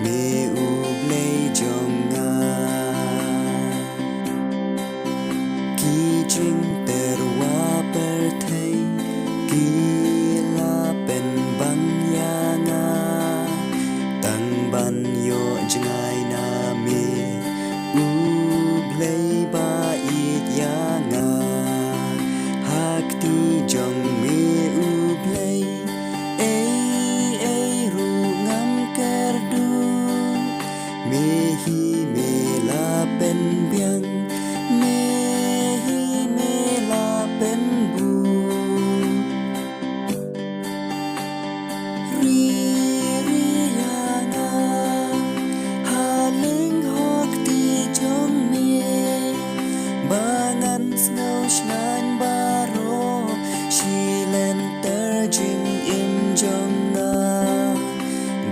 mê u lấy trong ngà kỳ trình tờ hoa bờ thầy kỳ la bên băng ya ngà tăng ban yo ngay na mê u lấy ba ít ya ngà hak ti trong mê u lấy hi me la bên biang me la bên bu ri ya na ha ling hok ti trong me bangan snow shnan baro she len ter jing im jong na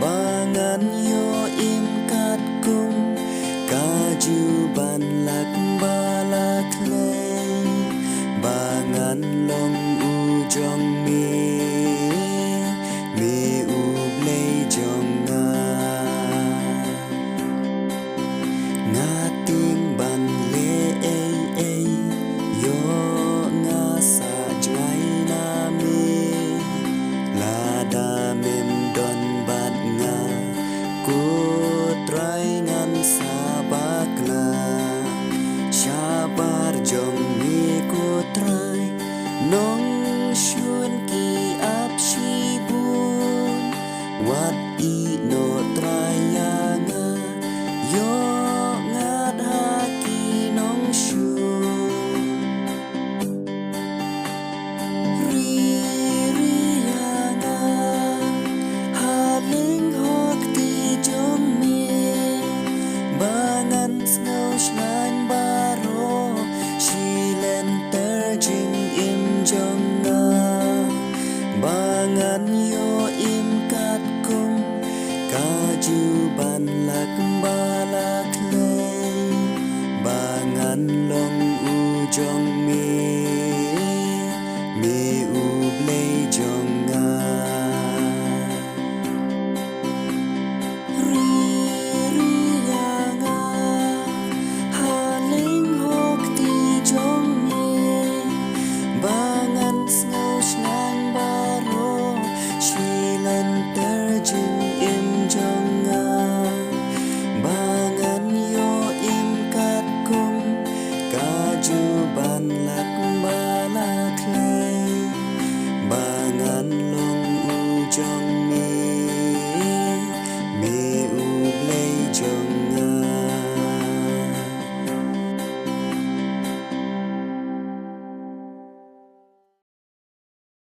bangan yo im kat kum kaju ban lak balak lay bangan long u jong me u blay jong nga ting ban le ay yo nga sa jwai na me la da mem don bat nga ku try ngan sa bakla shabar jong mi ku try nong shun ki ap shi bun wat I no try ya nga yo ngat ha ki nong shun ri ya nga ha ling hok ti jong mi bangan snow shnan baro she len ter jing im jong nga bangan yo im kat kum kaju